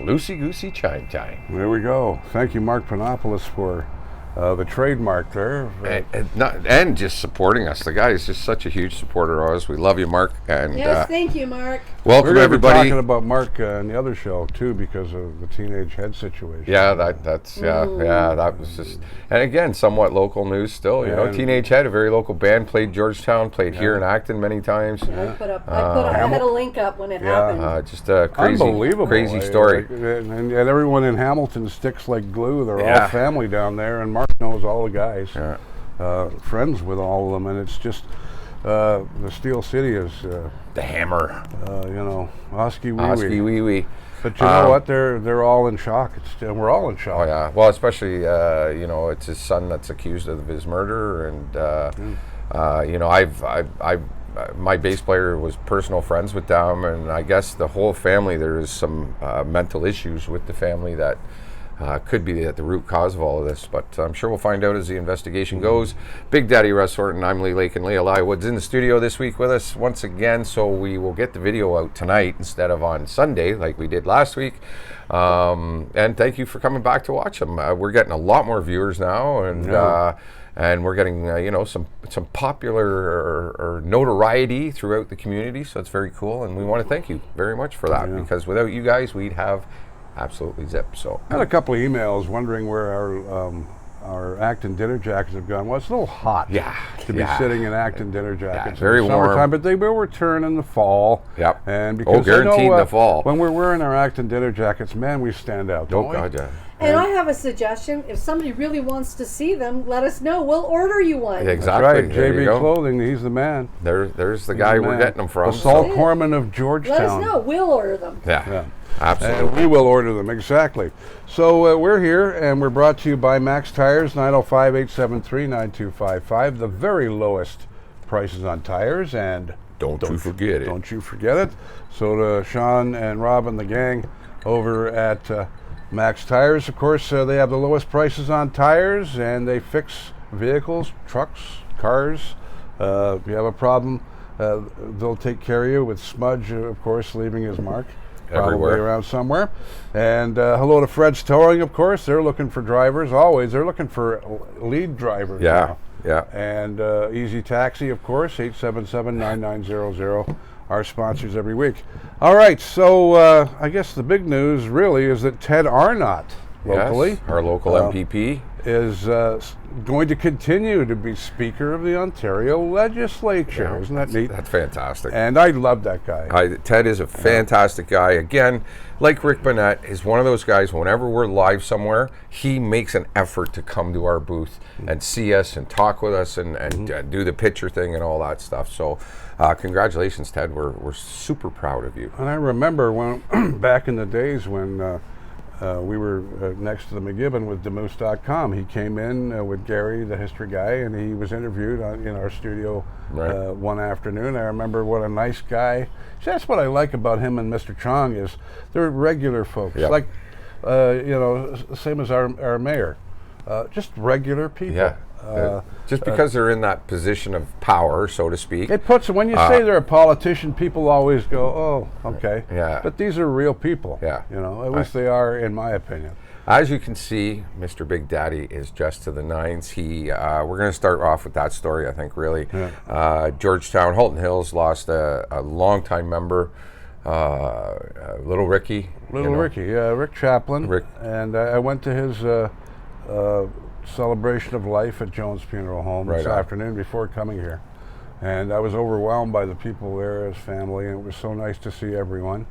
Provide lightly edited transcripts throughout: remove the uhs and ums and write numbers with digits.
Loosey Goosey Chime Time. There we go. Thank you, Mark Panopoulos, for the trademark there. And just supporting us. The guy is just such a huge supporter of us. We love you, Mark. And yes, thank you, Mark. Welcome, We're everybody. We're talking about Mark in the other show, too, because of the teenage head situation. Yeah, that was just, and again, somewhat local news still. You know, Teenage Head, a very local band, played Georgetown, played here in Acton many times. I had a link up when it happened. Just a crazy story. And everyone in Hamilton sticks like glue. They're all family down there, and Mark knows all the guys, friends with all of them, and it's just the Steel City is the hammer. Oski wee wee. But you know what? They're all in shock. We're all in shock. Oh yeah. Well, especially it's his son that's accused of his murder, and my bass player was personal friends with them, and I guess the whole family. There is some mental issues with the family that could be at the root cause of all of this, but I'm sure we'll find out as the investigation goes. Big Daddy Russ Horton, I'm Lee Lake, and Leah Lywood's in the studio this week with us once again, so we will get the video out tonight instead of on Sunday like we did last week. And thank you for coming back to watch them. We're getting a lot more viewers now, and we're getting some popular or notoriety throughout the community, so it's very cool, and we want to thank you very much for that, because without you guys, we'd have absolutely zip. So I had a couple of emails wondering where our Acton dinner jackets have gone. Well, it's a little hot to be sitting in Acton dinner jackets. Very in the warm. Summertime, but they will return in the fall. Yep. And because guaranteed the fall. When we're wearing our Acton dinner jackets, man, we stand out, don't we? God, yeah. And I have a suggestion. If somebody really wants to see them, let us know. We'll order you one. Exactly. That's right. JB Clothing, he's the man. There's the guy we're getting them from. The Saul Corman of Georgetown. Let us know. We'll order them. Yeah. Absolutely. And we will order them, exactly. So we're here, and we're brought to you by Max Tires, 905-873-9255. The very lowest prices on tires, and don't you forget it. Don't you forget it. So to Sean and Rob and the gang over at Max Tires, of course, they have the lowest prices on tires, and they fix vehicles, trucks, cars. If you have a problem, they'll take care of you with Smudge, of course, leaving his mark. Probably everywhere around somewhere. And hello to Fred's Towing, of course. They're looking for drivers always. They're looking for lead drivers now. Yeah. And Easy Taxi, of course, 877-9900, our sponsors every week. All right, so I guess the big news really is that Ted Arnott, locally, our local MPP, is going to continue to be Speaker of the Ontario Legislature. Yeah, Isn't that neat? That's fantastic. And I love that guy. Ted is a fantastic guy. Again, like Rick Burnett, is one of those guys, whenever we're live somewhere, he makes an effort to come to our booth and see us and talk with us and do the picture thing and all that stuff. So congratulations, Ted. We're super proud of you. And I remember when back in the days when we were next to the McGibbon with Demoose.com. He came in with Gary, the history guy, and he was interviewed in our studio one afternoon. I remember what a nice guy. See, that's what I like about him and Mr. Chong is they're regular folks. Like, same as our mayor. Just regular people. Yeah. Just because they're in that position of power, so to speak. It puts, when you say they're a politician, people always go, oh, okay. Yeah. But these are real people. Yeah. At least they are, in my opinion. As you can see, Mr. Big Daddy is dressed to the nines. We're going to start off with that story, I think, really. Yeah. Georgetown, Halton Hills lost a longtime member, Little Ricky. Rick Chaplin. And I went to his celebration of life at Jones Funeral Home this afternoon before coming here. And I was overwhelmed by the people there, his family, and it was so nice to see everyone.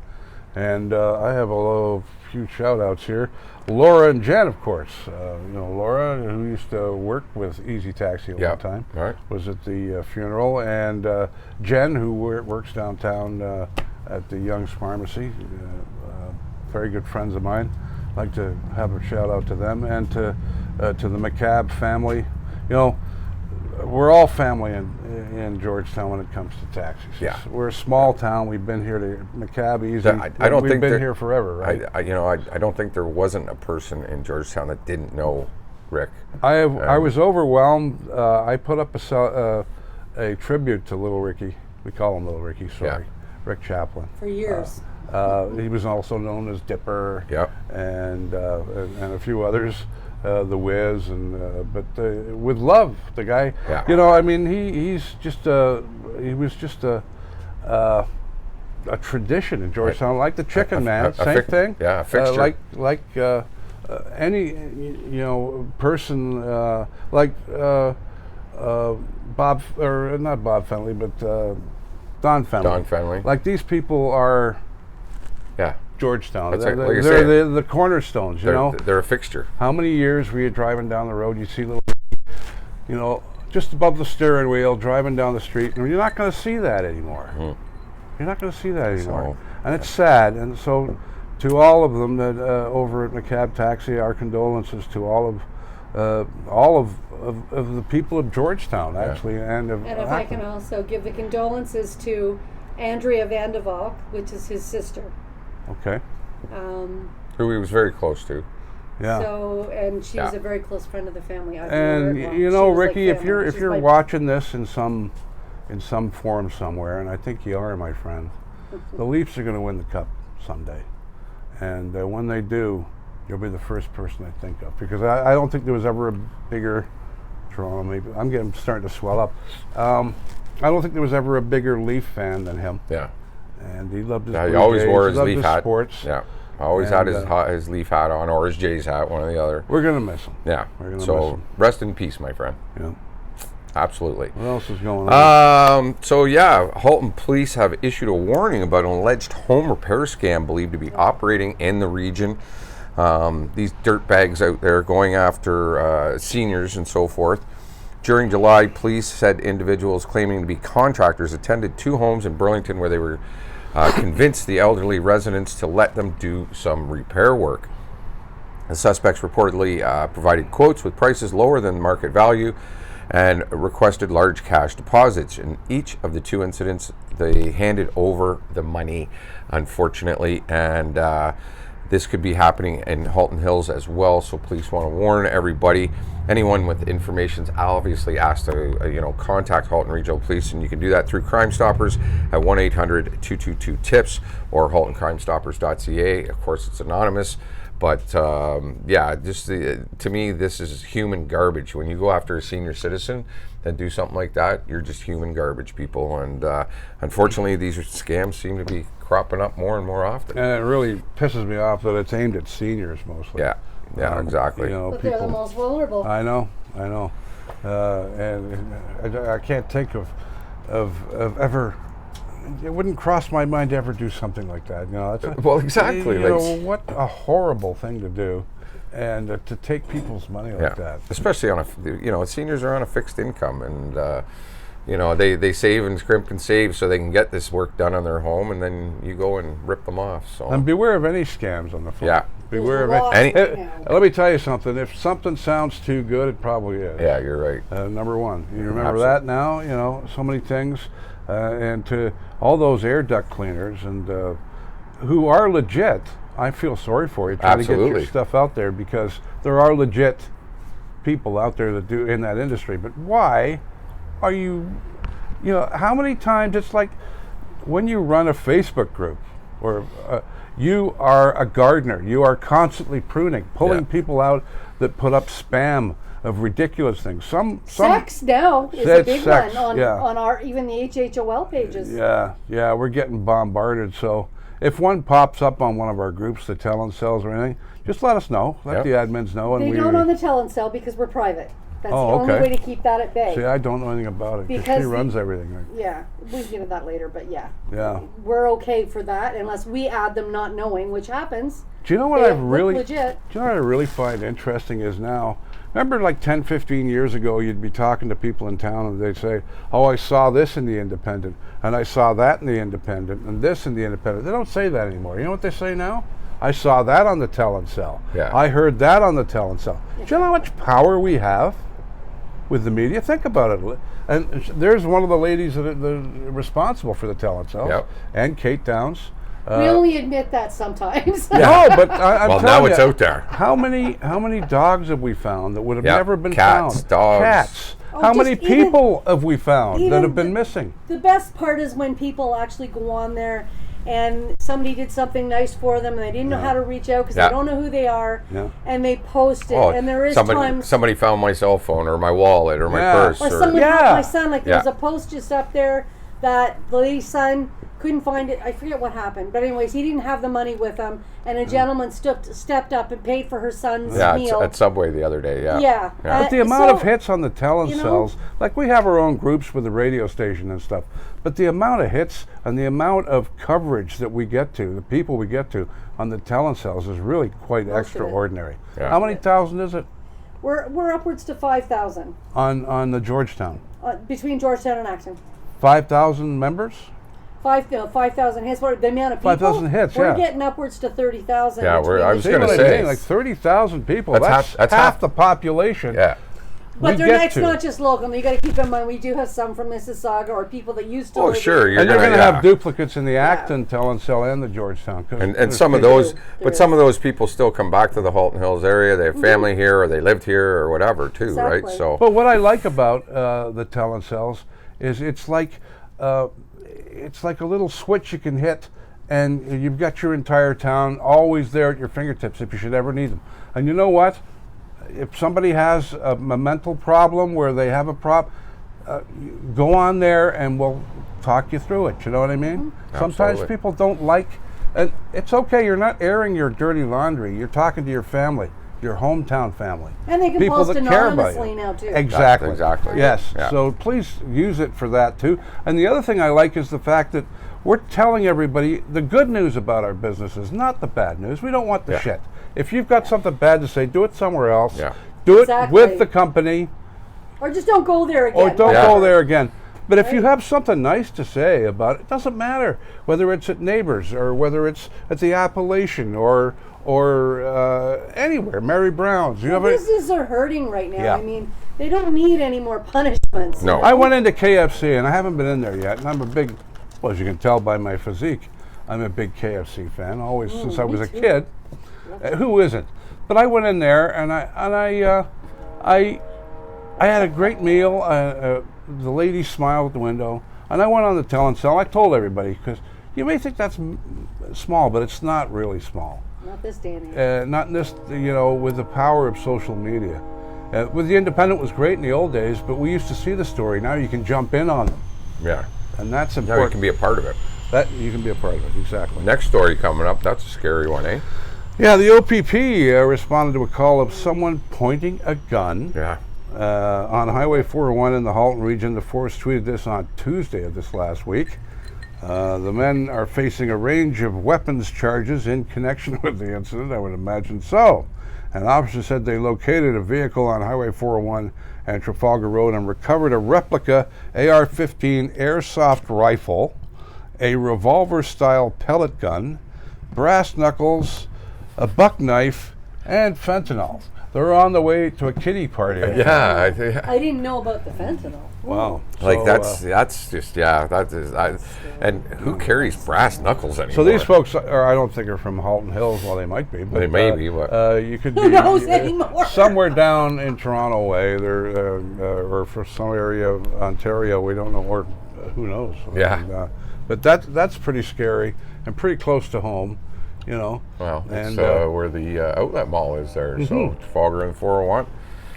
And I have a few shout outs here. Laura and Jen, of course. Laura, who used to work with Easy Taxi all the time, was at the funeral. And Jen, who works downtown at the Young's Pharmacy, very good friends of mine. I'd like to have a shout out to them and to the McCabe family. We're all family in Georgetown when it comes to taxis. Yeah. We're a small town. We've been here to McCabe Easy. We've been here forever, right? I don't think there wasn't a person in Georgetown that didn't know Rick. I was overwhelmed. I put up a tribute to Little Ricky. We call him Little Ricky, sorry. Rick Chaplin. For years. He was also known as Dipper. Yep. And a few others, the Wiz, but with love, the guy. Yeah. You know, I mean, he was just a tradition in Georgetown, like the Chicken Man, same thing. Yeah, a fixture. Like any person like Bob, or not Bob Fenley, but Don Fenley. Don Fenley. Like, these people are Georgetown. That's They're the cornerstones. They're a fixture. How many years were you driving down the road? You see little, just above the steering wheel, driving down the street, and you're not going to see that anymore. You're not going to see that anymore, and it's sad. And so, to all of them that over at McCab Taxi, our condolences to all of the people of Georgetown, actually, and if I can also give the condolences to Andrea Van de Valk, which is his sister. Okay. Who he was very close to. Yeah. So, and she was a very close friend of the family. And Ricky, if you're watching this in some form somewhere, and I think you are, my friend, the Leafs are going to win the cup someday, and when they do, you'll be the first person I think of, because I don't think there was ever a bigger Toronto. Maybe I'm starting to swell up. I don't think there was ever a bigger Leaf fan than him. Yeah. And he loved his he always wore his loved Leaf his hat. Sports. Yeah. Always had his Leaf hat on, or his Jays hat, one or the other. We're going to miss him. Yeah. We're going to miss him. Rest in peace, my friend. Yeah. Absolutely. What else is going on? Halton police have issued a warning about an alleged home repair scam believed to be operating in the region. These dirtbags out there going after seniors and so forth. During July, police said individuals claiming to be contractors attended 2 homes in Burlington where they were convinced the elderly residents to let them do some repair work. The suspects reportedly provided quotes with prices lower than market value and requested large cash deposits. In each of the 2 incidents, they handed over the money, unfortunately, and this could be happening in Halton Hills as well, so police want to warn everybody. Anyone with information is obviously asked to contact Halton Regional Police, and you can do that through Crime Stoppers at 1-800-222-TIPS or haltoncrimestoppers.ca. Of course, it's anonymous, but to me, this is human garbage. When you go after a senior citizen and do something like that, you're just human garbage, people. And unfortunately, these scams seem to be cropping up more and more often. And it really pisses me off that it's aimed at seniors mostly. Yeah, exactly. But they're the most vulnerable. I know. And I can't think of ever. It wouldn't cross my mind to ever do something like that. Exactly. What a horrible thing to do, and to take people's money like that. Especially on seniors are on a fixed income, and they save and scrimp and save so they can get this work done on their home, and then you go and rip them off. So. And beware of any scams on the phone. Yeah. Beware of any. Let me tell you something. If something sounds too good, it probably is. Yeah, you're right. Number one, you remember that now. So many things, and to all those air duct cleaners and who are legit. I feel sorry for you trying to get your stuff out there, because there are legit people out there that do in that industry. But why are you? How many times? It's like when you run a Facebook group, or you are a gardener. You are constantly pulling people out that put up spam of ridiculous things. Some sex now is a big one on our even the HHOL pages. Yeah, we're getting bombarded. So if one pops up on one of our groups, the Tell and Cells or anything, just let us know. Let the admins know. And they don't on the Tell and Cell because we're private. That's the only way to keep that at bay. See, I don't know anything about it because she runs everything. Yeah, we can get into that later, but yeah, we're okay for that unless we add them not knowing, which happens. Do you know what I really find interesting is now? Remember, like 10, 15 years ago, you'd be talking to people in town and they'd say, "Oh, I saw this in the Independent, and I saw that in the Independent, and this in the Independent." They don't say that anymore. You know what they say now? I saw that on the Tell and Cell. Yeah. I heard that on the Tell and Cell. Do you know how much power we have with the media? Think about it. And there's one of the ladies that are responsible for the Tell and Cell, and Kate Downs. We only admit that sometimes. No, but I'm telling now you, it's out there. How many dogs have we found that would have never been Cats, found? Dogs. Cats. How many people have we found that have been missing? The best part is when people actually go on there and somebody did something nice for them, and they didn't know how to reach out because they don't know who they are, and they post it. And there is times somebody found my cell phone or my wallet or my purse. Or someone helped my son. Like there was a post just up there that the lady's son couldn't find it. I forget what happened, but anyways, he didn't have the money with him, and a gentleman stepped up and paid for her son's meal at Subway the other day. But the amount of hits on the telecells, like we have our own groups with the radio station and stuff, but the amount of hits and the amount of coverage that we get to, the people we get to on the telecells is really quite extraordinary. How many thousand is it? We're upwards to 5,000 on the Georgetown. Between Georgetown and Acton. 5,000 members. 5,000 hits. What the amount of people? 5,000 hits. We're getting upwards to 30,000. Yeah, I was going to say like 30,000 people. That's half the population. Yeah. But that's not just local. You got to keep in mind we do have some from Mississauga or people that used to. Oh, sure. And you're going to have duplicates in the Acton telecell and the Georgetown. And some of those, some of those people still come back to the Halton Hills area. They have family here, or they lived here, or whatever, too, right? So. But what I like about the telecells is it's like a little switch you can hit, and you've got your entire town always there at your fingertips if you should ever need them. And you know what? If somebody has a mental problem where they have a problem, go on there and we'll talk you through it. You know what I mean? Sometimes people don't like, and it's okay. You're not airing your dirty laundry. You're talking to your family, your hometown family. And they can people post that care about anonymously you. now too. Exactly. Yes. Yeah. So please use it for that too. And the other thing I like is the fact that we're telling everybody the good news about our businesses, not the bad news. We don't want the shit. If you've got something bad to say, do it somewhere else. Yeah. Do it with the company. Or just don't go there again. Or don't go there again. But if you have something nice to say about it, it doesn't matter whether it's at Neighbors or whether it's at the Appalachian or anywhere, Mary Brown's. Businesses are hurting right now. I mean, they don't need any more punishments. No. I went into KFC, and I haven't been in there yet, and I'm a big, well, as you can tell by my physique, I'm a big KFC fan, always since I was a kid. Who isn't? But I went in there, and I had a great meal. The lady smiled at the window, and I went on the telecell. I told everybody, because you may think that's small, but it's not really small. Not this day and age. Not in this, with the power of social media. With the Independent was great in the old days, but we used to see the story. Now you can jump in on them. Yeah. And that's important. Now you can be a part of it. That you can be a part of it, exactly. Next story coming up, that's a scary one, eh? Yeah, the OPP responded to a call of someone pointing a gun on Highway 401 in the Halton region. The force tweeted this on Tuesday of this last week. The men are facing a range of weapons charges in connection with the incident, I would imagine so. An officer said they located a vehicle on Highway 401 and Trafalgar Road and recovered a replica AR-15 airsoft rifle, a revolver-style pellet gun, brass knuckles, a buck knife, and fentanyl. They're on the way to a kiddie party. Yeah. I didn't know about the fentanyl. Wow. Like that's just and who carries brass knuckles anymore? So these folks I don't think are from Halton Hills. Well, they might be. But they may be. But you could who knows anymore? Somewhere down in Toronto way, or for some area of Ontario, we don't know, or who knows. Yeah. And, but that's pretty scary and pretty close to home. Well, and where the outlet mall is there. Mm-hmm. So Trafalgar and 401.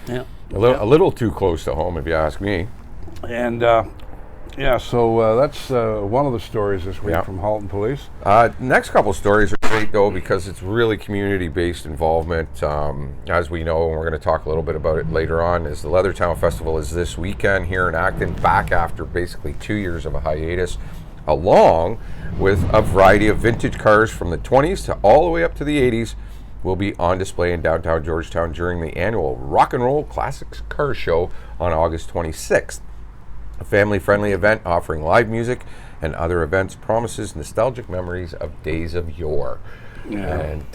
Yeah. A little too close to home, if you ask me. And so that's one of the stories this week from Halton Police. Next couple stories are great though because it's really community-based involvement. As we know, and we're going to talk a little bit about it later on, is the Leathertown Festival is this weekend here in Acton, back after basically 2 years of a hiatus, along with a variety of vintage cars from the 20s to all the way up to the 80s will be on display in downtown Georgetown during the annual Rock and Roll Classics Car Show on August 26th. A family-friendly event offering live music and other events promises nostalgic memories of days of yore. Yeah. And,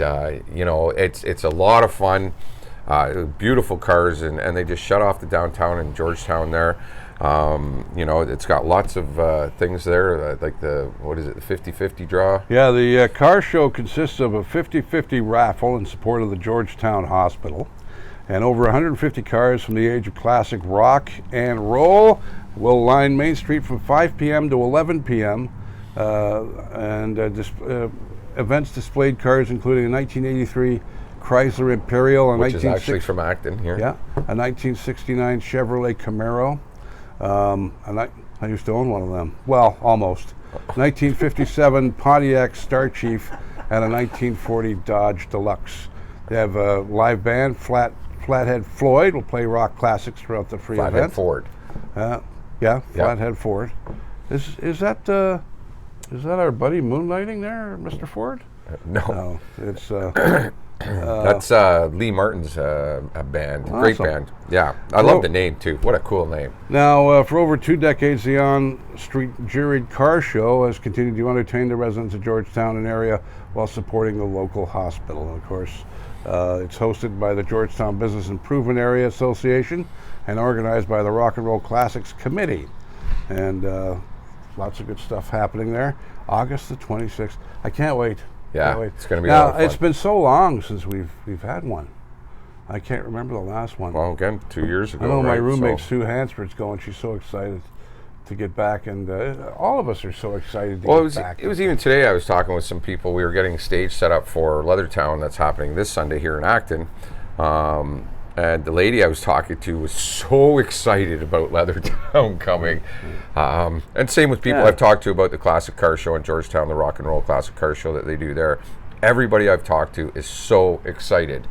it's a lot of fun. Beautiful cars, and they just shut off the downtown in Georgetown there. It's got lots of things there, like the 50-50 draw? Yeah, the car show consists of a 50-50 raffle in support of the Georgetown Hospital. And over 150 cars from the age of classic rock and roll will line Main Street from 5 p.m. to 11 p.m. Events displayed cars including a 1983 Chrysler Imperial, which is actually from Acton here. Yeah, a 1969 Chevrolet Camaro. And I used to own one of them. Well, almost. 1957 Pontiac Star Chief and a 1940 Dodge Deluxe. They have a live band. Flathead Floyd will play rock classics throughout the free event. Flathead Ford. Flathead Ford. Is that our buddy moonlighting there, Mr. Ford? No, it's that's Lee Martin's band. Awesome. Great band. Yeah, I love the name too. What a cool name. Now, for over 2 decades, the on-street juried car show has continued to entertain the residents of Georgetown and area while supporting the local hospital. And of course, it's hosted by the Georgetown Business Improvement Area Association and organized by the Rock and Roll Classics Committee. And lots of good stuff happening there. August the 26th. I can't wait. Yeah, it's going to be a lot of fun. It's been so long since we've had one. I can't remember the last one. Well, again, 2 years ago. I know my roommate So- Sue Hansford's going. She's so excited to get back, and all of us are so excited to Well, get back. it was even today. I was talking with some people. We were getting a stage set up for Leathertown that's happening this Sunday here in Acton. And the lady I was talking to was so excited about Leathertown coming. And same with people I've talked to about the Classic Car Show in Georgetown, the Rock and Roll Classic Car Show that they do there. Everybody I've talked to is so excited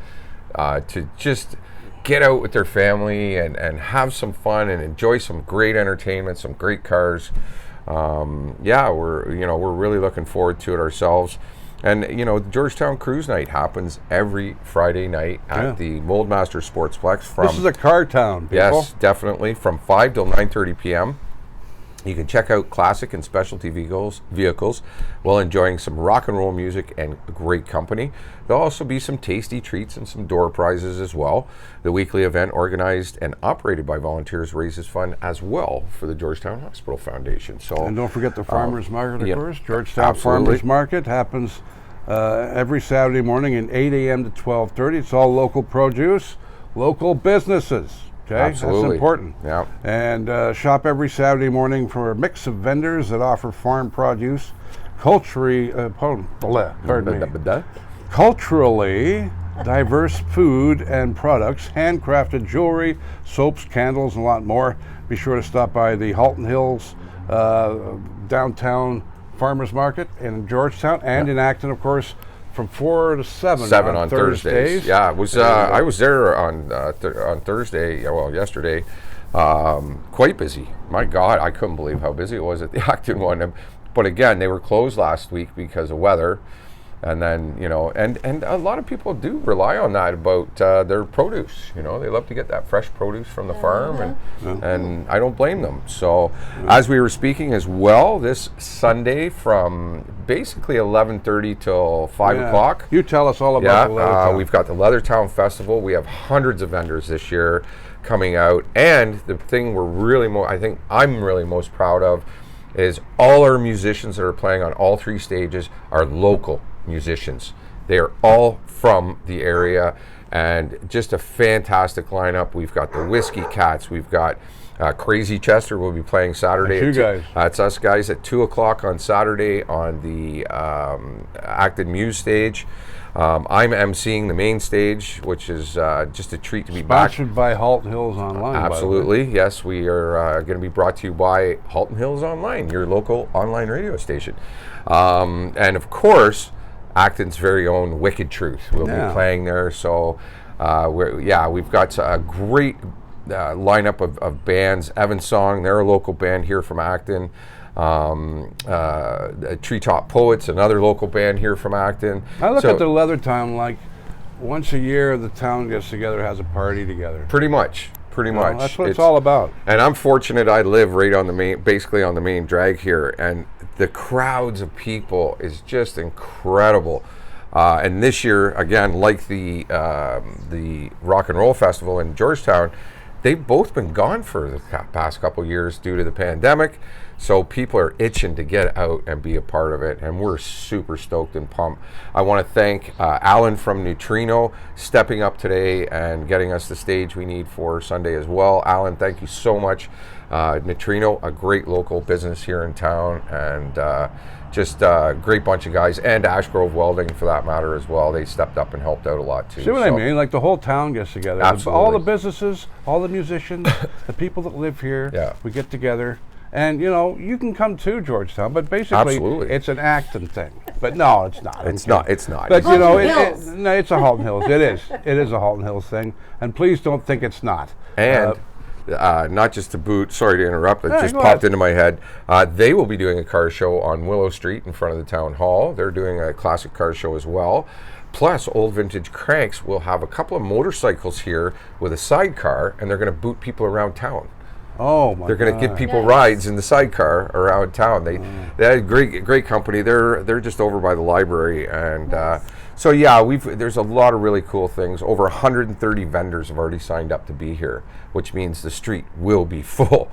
to just get out with their family and have some fun and enjoy some great entertainment, some great cars. We're really looking forward to it ourselves. And the Georgetown Cruise Night happens every Friday night at the Moldmaster Sportsplex. This is a car town, people. Yes, definitely, from 5 till 9:30 p.m. You can check out classic and specialty vehicles while enjoying some rock and roll music and great company. There'll also be some tasty treats and some door prizes as well. The weekly event, organized and operated by volunteers, raises funds as well for the Georgetown Hospital Foundation. So, And don't forget the Farmers Market, of course. Georgetown absolutely. Farmers Market happens every Saturday morning at 8 a.m. to 12:30. It's all local produce, local businesses. Okay, Absolutely. That's important. Yeah. And shop every Saturday morning for a mix of vendors that offer farm produce, culturally diverse food and products, handcrafted jewelry, soaps, candles, and a lot more. Be sure to stop by the Halton Hills downtown farmers market in Georgetown and in Acton, of course, from 4 to 7 on Thursdays. Yeah, it was. I was there on Thursday. Well, yesterday. Quite busy. My God, I couldn't believe how busy it was at the Acton one. But again, they were closed last week because of weather. And then, and a lot of people do rely on that about their produce. They love to get that fresh produce from the farm, and I don't blame them. So, as we were speaking as well, this Sunday from basically 11:30 till 5 o'clock. You tell us all about the Leathertown. We've got the Leathertown Festival. We have hundreds of vendors this year coming out, and the thing I think I'm really most proud of is all our musicians that are playing on all 3 stages are local musicians. They are all from the area, and just a fantastic lineup. We've got the Whiskey Cats. We've got Crazy Chester will be playing Saturday. That's you guys. It's us guys at 2 o'clock on Saturday on the Acton Muse stage. I'm emceeing the main stage, which is just a treat to be back. Sponsored by Halton Hills Online. Absolutely, yes. We are going to be brought to you by Halton Hills Online, your local online radio station. And of course, Acton's very own Wicked Truth will be playing there. So, we've got a great lineup of bands. Evensong, they're a local band here from Acton. Treetop Poets, another local band here from Acton. I look at the Leathertown like once a year the town gets together, has a party together. Pretty much. That's what it's all about. And I'm fortunate I live right on basically on the main drag here, and the crowds of people is just incredible. And this year, again, like the Rock and Roll Festival in Georgetown, they've both been gone for the past couple of years due to the pandemic. So people are itching to get out and be a part of it, and we're super stoked and pumped. I want to thank Alan from Neutrino stepping up today and getting us the stage we need for Sunday as well. Alan, thank you so much. Neutrino, a great local business here in town, and just a great bunch of guys, and Ash Grove Welding for that matter as well. They stepped up and helped out a lot too. See what I mean? Like the whole town gets together. Absolutely. All the businesses, all the musicians, the people that live here, we get together. And, you know, you can come to Georgetown, but basically it's an Acton thing. But no, it's not. It's not. It's not. But, you know, no, it's a Halton Hills. It is. It is a Halton Hills thing. And please don't think it's not. And not just to boot, sorry to interrupt, it just popped into my head. They will be doing a car show on Willow Street in front of the town hall. They're doing a classic car show as well. Plus, Old Vintage Cranks will have a couple of motorcycles here with a sidecar, and they're going to boot people around town. Oh my! They're going to give people rides in the sidecar around town. They had a great company. They're just over by the library, and so yeah, there's a lot of really cool things. Over 130 vendors have already signed up to be here, which means the street will be full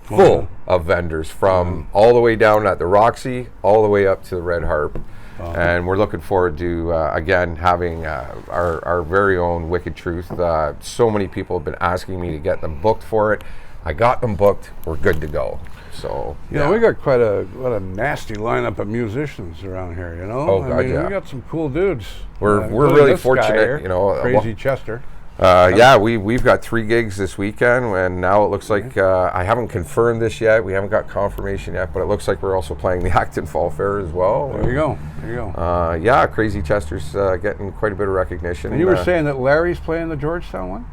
of vendors from all the way down at the Roxy, all the way up to the Red Harp. And we're looking forward to, again, having our very own Wicked Truth. So many people have been asking me to get them booked for it. I got them booked. We're good to go. So you know, we got quite a nasty lineup of musicians around here. You know, I mean, we got some cool dudes. We're really fortunate. Here, you know, Crazy Chester. We've got 3 gigs this weekend, and now it looks like I haven't confirmed this yet. We haven't got confirmation yet, but it looks like we're also playing the Acton Fall Fair as well. There you go. Crazy Chester's getting quite a bit of recognition. And you were saying that Larry's playing the Georgetown one?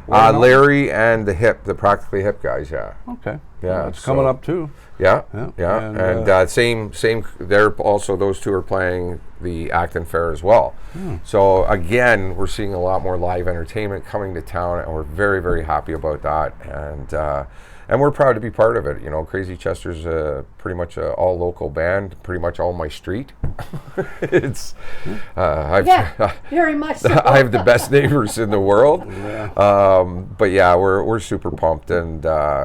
Larry and the Practically Hip guys, Okay. Yeah, well, it's coming up too. Yeah. And same. They're also, those two are playing the Acton Fair as well. So again, we're seeing a lot more live entertainment coming to town, and we're very, very happy about that. And we're proud to be part of it. You know, Crazy Chester's pretty much an all local band, pretty much all my street. It's very much so. I have the best neighbors in the world. But yeah, we're super pumped, and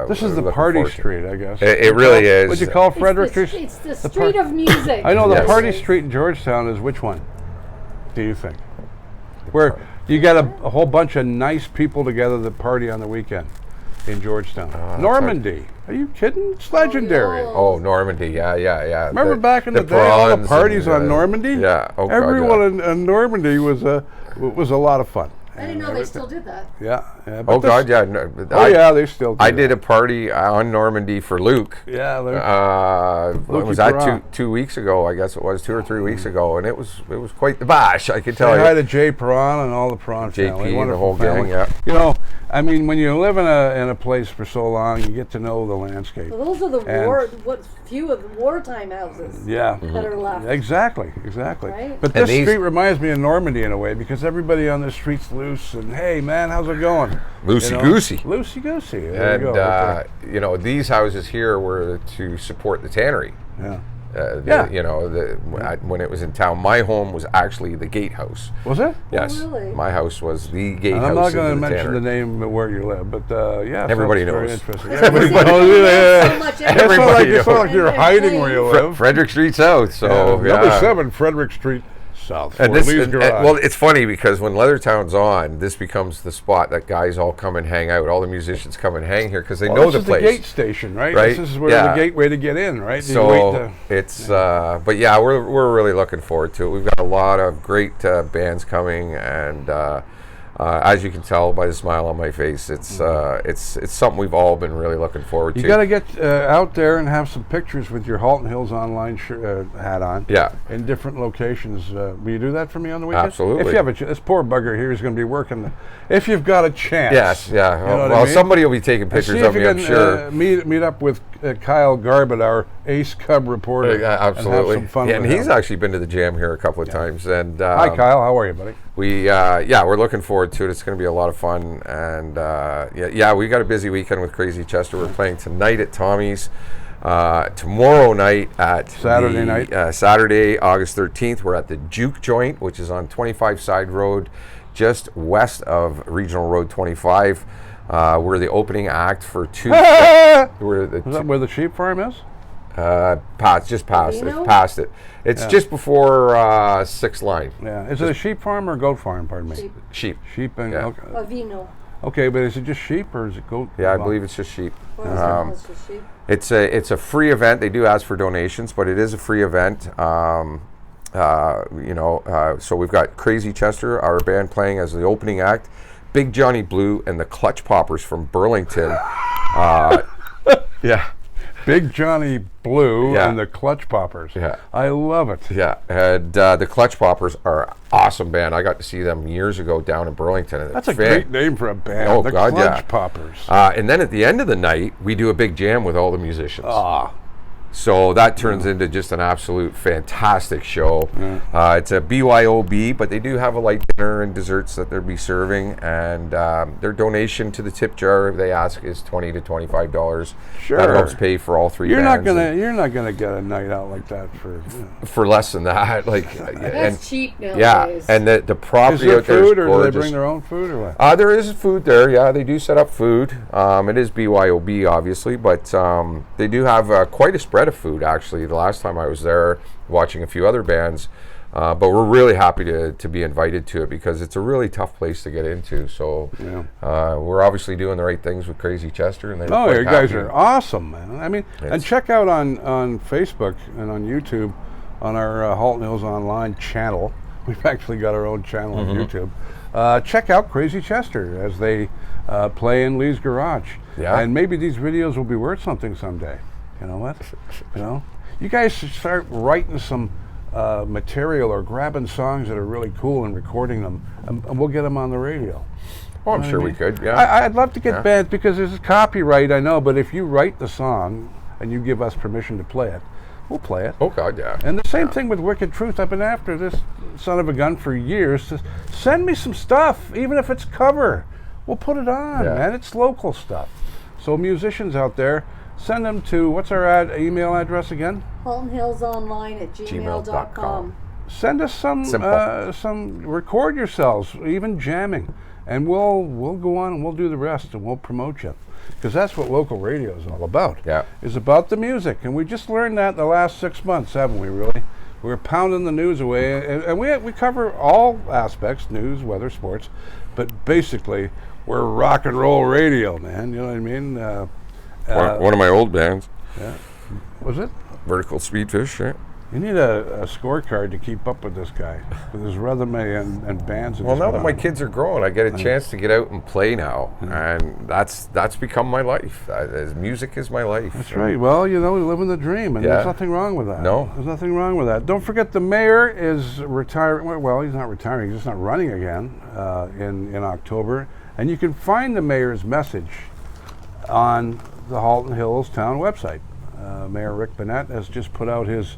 this is the party street, I guess. It really is. Would you call Frederick Street? It's the street of music. I know the party street in Georgetown is which one? Do you think? Where you got a whole bunch of nice people together that party on the weekend. In Georgetown. Normandy. Are you kidding? It's legendary. Oh, Normandy. Yeah. Remember back in the day, all the parties on Normandy? Yeah. Everyone in Normandy was a lot of fun. I didn't know they still did that. Yeah. They still do I did a party on Normandy for Luke. Yeah. What was that, 2 weeks ago? I guess it was 2 or 3 weeks ago, and it was quite the bash, I can tell you. Say hi to Jay Perron and all the Perron family. JP and the whole gang, yeah. You know, I mean, when you live in a place for so long, you get to know the landscape. Well, those are the few of the wartime houses that are left. Exactly. Right? But this street reminds me of Normandy in a way, because everybody on this street's loose, and hey, man, how's it going? Loosey Goosey. Loosey Goosey. There you go. You know, these houses here were to support the tannery. You know, when it was in town, my home was actually the gatehouse. Was it? Yes. Oh, really? My house was the gatehouse. I'm not going to mention tannery. the name of where you live, but everybody knows. Very interesting. Everybody It's not like you're hiding where you live. Frederick Street South. So number 7, Frederick Street South. And well, it's funny because when Leathertown's on, this becomes the spot that guys all come and hang out. All the musicians come and hang here because they know the place. This is the gate station, right? This is where the gateway to get in, right? So it's, but yeah, we're really looking forward to it. We've got a lot of great bands coming, and as you can tell by the smile on my face, it's something we've all been really looking forward to. You got to get out there and have some pictures with your Halton Hills Online hat on. Yeah. In different locations. Will you do that for me on the weekend? Absolutely. If you have this poor bugger here is going to be working. If you've got a chance. Yes. Yeah. You know well, somebody will be taking pictures of me, I'm sure. Meet up with Kyle Garbett, our Ace Cub reporter. Absolutely. And have some fun with and he's him. actually been to the jam here a couple of times. And hi, Kyle. How are you, buddy? We're looking forward to it. It's going to be a lot of fun, and we got a busy weekend with Crazy Chester. We're playing tonight at Tommy's, tomorrow night at Saturday, August 13th. We're at the Juke Joint, which is on 25 Side Road, just west of Regional Road 25. We're the opening act for two. Is that where the sheep farm is? Just past it. Past it. It's just before 6 line. Yeah. Is it a sheep farm or a goat farm? Pardon me. Sheep. Sheep and Vino. Okay, but is it just sheep or is it goat? Yeah, I believe it's just sheep. It's just sheep. It's a free event. They do ask for donations, but it is a free event. So we've got Crazy Chester, our band, playing as the opening act. Big Johnny Blue and the Clutch Poppers from Burlington. Yeah. Big Johnny Blue and the Clutch Poppers. Yeah. I love it. Yeah. And the Clutch Poppers are an awesome band. I got to see them years ago down in Burlington. And that's a great name for a band. Oh, the God, Clutch Poppers. And then at the end of the night, we do a big jam with all the musicians. So that turns into just an absolute fantastic show. It's a BYOB, but they do have a light dinner and desserts that they'll be serving. And their donation to the tip jar, they ask, is $20 to $25. Sure. That helps pay for all 3 bands. You're not gonna get a night out like that for less than that. That's cheap nowadays. Yeah, and the property out there is food, or do they bring their own food or what? There is food there. Yeah, they do set up food. It is BYOB, obviously, but they do have quite a spread of food. Actually, the last time I was there, watching a few other bands, but we're really happy to be invited to it because it's a really tough place to get into. So we're obviously doing the right things with Crazy Chester, and you guys are awesome, man. I mean, and check out on Facebook and on YouTube on our Halton Hills Online channel. We've actually got our own channel on YouTube. Check out Crazy Chester as they play in Lee's garage. Yeah. And maybe these videos will be worth something someday. You know what? You guys should start writing some material or grabbing songs that are really cool and recording them, and we'll get them on the radio. Oh, I'm sure we could. Yeah. I'd love to get bands because there's copyright, I know, but if you write the song and you give us permission to play it, we'll play it. Oh God, yeah. And the same thing with Wicked Truth. I've been after this son of a gun for years. To send me some stuff, even if it's cover. We'll put it on, man. It's local stuff. So musicians out there, send them to, what's our email address again? HaltonHillsOnline@gmail.com. Send us some, record yourselves, even jamming, and we'll go on and we'll do the rest and we'll promote you. Because that's what local radio is all about. Yeah. It's about the music. And we just learned that in the last 6 months, haven't we, really? We're pounding the news away, and we cover all aspects, news, weather, sports, but basically, we're rock and roll radio, man. You know what I mean? One of my old bands. Yeah. Was it? Vertical Speedfish, right? You need a scorecard to keep up with this guy, with his resume and bands. Well, now that my kids are grown, I get a chance to get out and play now, and that's become my life. Music is my life. That's right. Well, we're living the dream, and there's nothing wrong with that. No. There's nothing wrong with that. Don't forget the mayor is retiring. Well, he's not retiring. He's just not running again in October. And you can find the mayor's message on the Halton Hills Town website. Mayor Rick Bennett has just put out his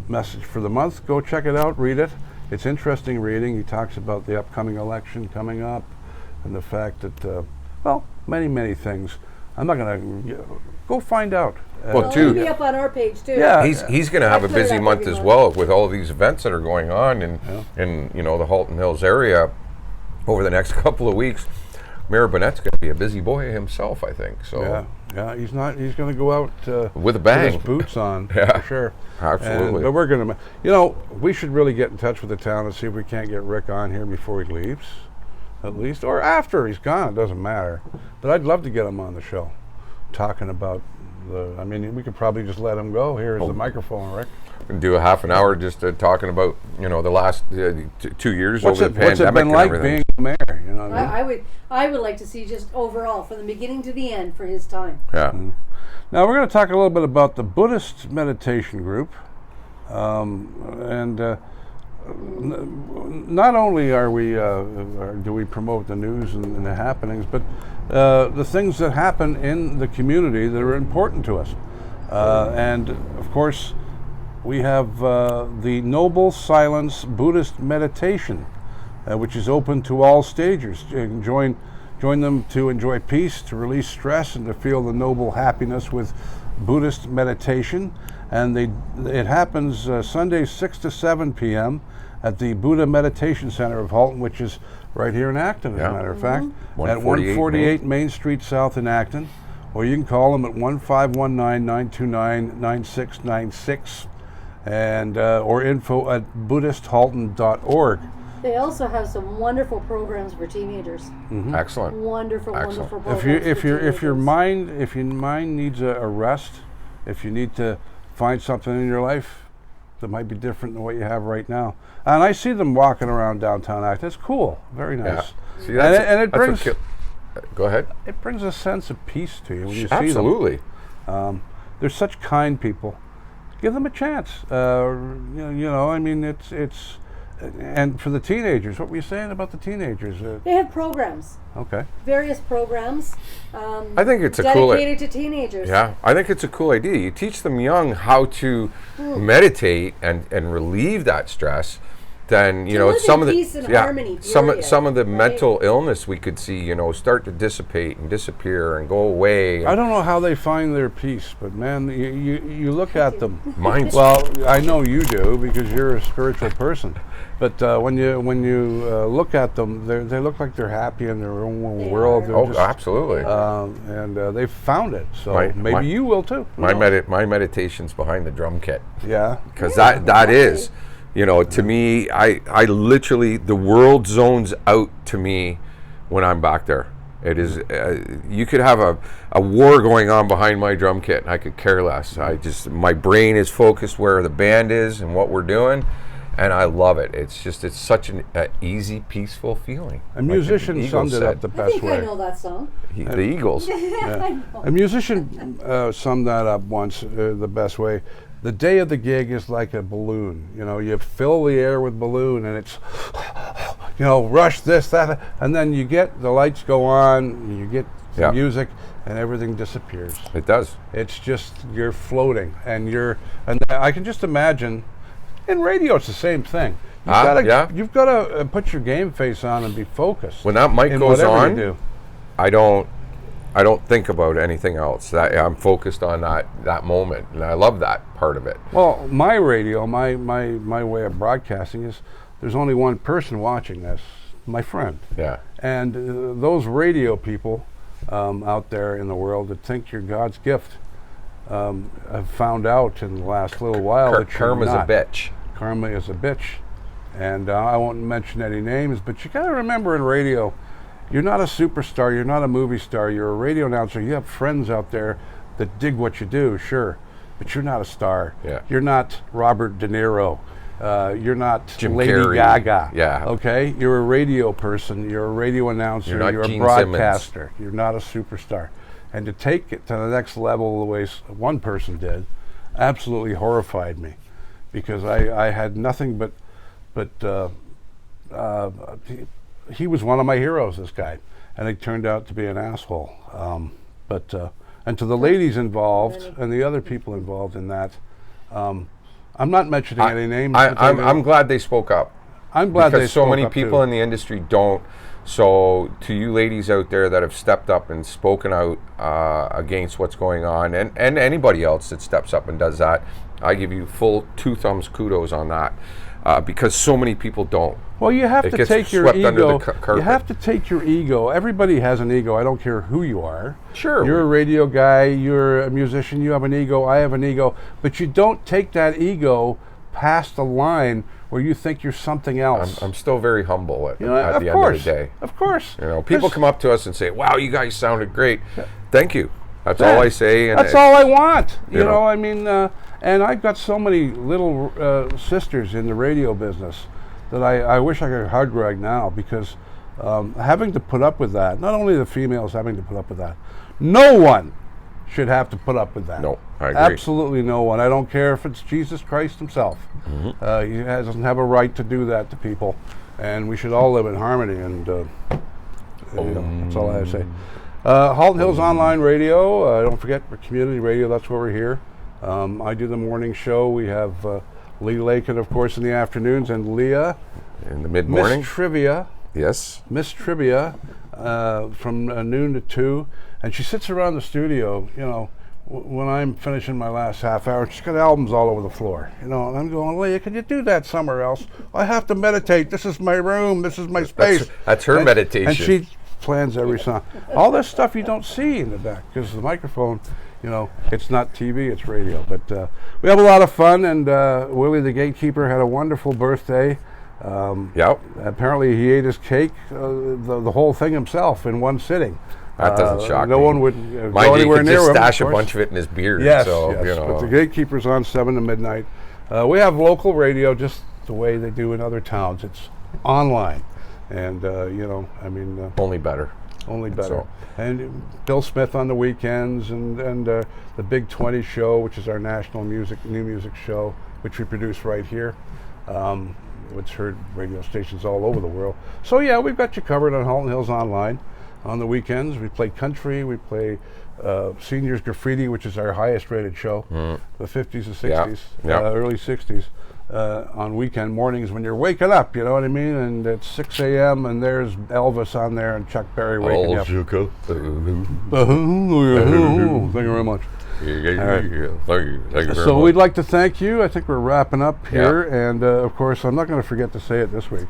message for the month. Go check it out, read it. It's interesting reading. He talks about the upcoming election coming up and the fact that, many, many things. I'm not going to go find out. It'll be up on our page too. Yeah, he's going to have a busy month as well with all of these events that are going on in the Halton Hills area over the next couple of weeks. Mayor Bennett's going to be a busy boy himself, I think. So he's not. He's going to go out with a bang, with his boots on, for sure. Absolutely. But we're going to, we should really get in touch with the town and see if we can't get Rick on here before he leaves, at least, or after he's gone. It doesn't matter. But I'd love to get him on the show, talking about we could probably just let him go. Here's the microphone, Rick. And do a half an hour just talking about the last 2 years over the pandemic. What's it been like being the mayor? You know what I mean? I would like to see just overall from the beginning to the end for his time. Yeah. Mm-hmm. Now we're going to talk a little bit about the Buddhist meditation group, and not only do we promote the news and the happenings, but the things that happen in the community that are important to us, and of course. We have the Noble Silence Buddhist meditation, which is open to all stagers. You can join them to enjoy peace, to release stress, and to feel the noble happiness with Buddhist meditation. And it happens Sundays 6 to 7 p.m. at the Buddha Meditation Center of Halton, which is right here in Acton, as a matter of fact, at 148 148 Main Street South in Acton. Or you can call them at 1519-929-9696 and or info@buddhisthalton.org. They also have some wonderful programs for teenagers. Excellent. Wonderful programs. If your mind needs a rest, if you need to find something in your life that might be different than what you have right now, and I see them walking around downtown Acton. It's cool, very nice. Yeah. See, it brings. Go ahead. It brings a sense of peace to you when you Absolutely. see them. They're such kind people. Give them a chance. I mean, it's. And for the teenagers, what were you saying about the teenagers? They have programs. Okay. Various programs. I think it's dedicated to teenagers. Yeah, I think it's a cool idea. You teach them young how to meditate and relieve that stress. Then some of the harmony, some of the mental illness we could see start to dissipate and disappear and go away. I don't know how they find their peace, but man, you look at them. Well, I know you do because you're a spiritual person. But when you look at them, they look like they're happy in their own world. Absolutely. And they've found it. So maybe you will too. My meditation's behind the drum kit. Yeah. Because that is. To me, I literally, the world zones out to me when I'm back there. It is, you could have a war going on behind my drum kit, and I could care less. My brain is focused where the band is and what we're doing, and I love it. It's such an easy, peaceful feeling. A musician summed it up the best way. I know that song. The Eagles. Yeah. A musician summed that up once the best way. The day of the gig is like a balloon. You fill the air with balloon, and it's, rush this, that, and then you get the lights go on, you get the music, and everything disappears. It does. It's just you're floating, and I can just imagine. In radio, it's the same thing. You've got to put your game face on and be focused. When that mic goes on, you do. I don't think about anything else. I'm focused on that moment, and I love that part of it. Well, my radio, my way of broadcasting is there's only one person watching this, my friend. Yeah. And those radio people out there in the world that think you're God's gift have found out in the last little while that karma's a bitch. Karma is a bitch. And I won't mention any names, but you got to remember in radio, you're not a superstar, you're not a movie star, you're a radio announcer. You have friends out there that dig what you do, sure, but you're not a star. Yeah. You're not Robert De Niro. You're not Jim Lady Carrey. Gaga. Yeah. Okay? You're a radio person, you're a radio announcer, you're a Gene broadcaster. Simmons. You're not a superstar. And to take it to the next level the way one person did absolutely horrified me because I had nothing but he was one of my heroes, this guy, and he turned out to be an asshole. And to the ladies involved and the other people involved in that, I'm not mentioning any names. I'm glad they spoke up. I'm glad they spoke up because so many people too. in the industry don't. So to you ladies out there that have stepped up and spoken out against what's going on, and anybody else that steps up and does that, I give you full 2 thumbs kudos on that. Because so many people don't. Well, you have to take your ego. You have to take your ego. Everybody has an ego. I don't care who you are. Sure. You're a radio guy. You're a musician. You have an ego. I have an ego. But you don't take that ego past the line where you think you're something else. I'm still very humble at the end of the day. Of course. People come up to us and say, "Wow, you guys sounded great." Thank you. That's all I say. And that's all I want. You know, I mean, and I've got so many little sisters in the radio business that I wish I could hug right now because having to put up with that, not only the females having to put up with that, no one should have to put up with that. No, I agree. Absolutely no one. I don't care if it's Jesus Christ himself. Mm-hmm. He doesn't have a right to do that to people. And we should all live in harmony. And that's all I have to say. Halton Hills Online Radio. Don't forget, for community radio, that's where we're here. I do the morning show. We have Lee Lakin, of course, in the afternoons, and Leah. In the mid-morning. Miss Trivia. Yes. Miss Trivia from noon to 2. And she sits around the studio, when I'm finishing my last half hour, she's got albums all over the floor, and I'm going, Leah, can you do that somewhere else? I have to meditate. This is my room. This is my space. That's her meditation. And she plans every song. All this stuff you don't see in the back because the microphone, it's not TV, it's radio. But we have a lot of fun, and Willie the Gatekeeper had a wonderful birthday. Yep. Apparently he ate his cake, the whole thing himself in one sitting. That doesn't shock me. No one would Mind go anywhere you, near him. Just stash a bunch of it in his beard. Yes, so, yes. But the Gatekeeper's on 7 to midnight. We have local radio just the way they do in other towns. It's online. And, only better. Only better. So. And Bill Smith on the weekends, and the Big 20 show, which is our national new music show, which we produce right here. It's heard radio stations all over the world. So yeah, we've got you covered on Halton Hills Online. On the weekends, we play country, we play Seniors Graffiti, which is our highest rated show, the 50s and 60s, early 60s. On weekend mornings when you're waking up, you know what I mean? And it's 6 a.m. and there's Elvis on there and Chuck Berry waking you up. Thank you very much. Thank you very much. So we'd like to thank you. I think we're wrapping up here. And of course, I'm not going to forget to say it this week.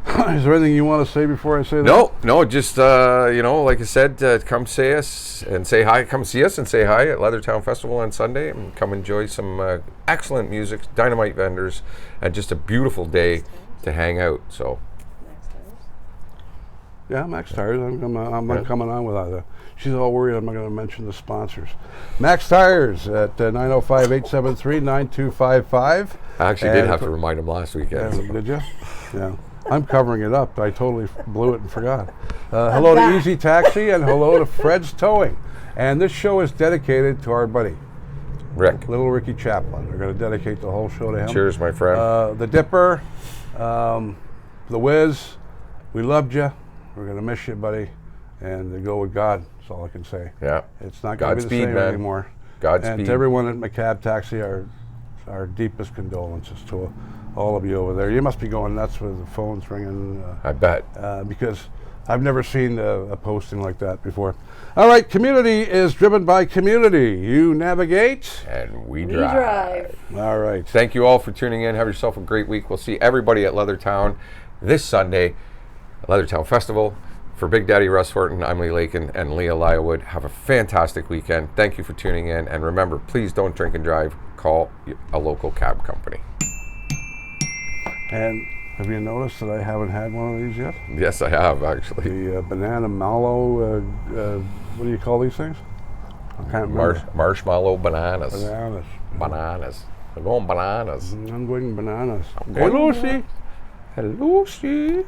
Is there anything you want to say before I say that? No, just, like I said, come see us and say hi. Come see us and say hi at Leathertown Festival on Sunday, and come enjoy some excellent music, dynamite vendors, and just a beautiful day to hang out. So, yeah, Max Tires. I'm not coming on without that. She's all worried I'm not going to mention the sponsors. Max Tires at 905-873-9255. I actually did have to remind him last weekend. Did you? Yeah. I'm covering it up. I totally blew it and forgot. Hello to Easy Taxi and hello to Fred's Towing. And this show is dedicated to our buddy, Little Ricky Chaplin. We're going to dedicate the whole show to him. Cheers, my friend. The Dipper, the Wiz, we loved you. We're going to miss you, buddy. And go with God. That's all I can say. Yeah. It's not going to be the same anymore. Godspeed. And to everyone at McCab Taxi, our deepest condolences to all of you over there. You must be going nuts with the phones ringing. I bet. Because I've never seen a posting like that before. All right, community is driven by community. You navigate. And we drive. All right. Thank you all for tuning in. Have yourself a great week. We'll see everybody at Leathertown this Sunday, Leathertown Festival. For Big Daddy Russ Horton, I'm Lee Lakin and Leah Lywood. Have a fantastic weekend. Thank you for tuning in. And remember, please don't drink and drive. Call a local cab company. And have you noticed that I haven't had one of these yet? Yes, I have, actually. The banana mallow, what do you call these things? I can't remember. Marshmallow bananas. Bananas. I'm going bananas. I'm going bananas. Hey, Lucy. Hey, Lucy.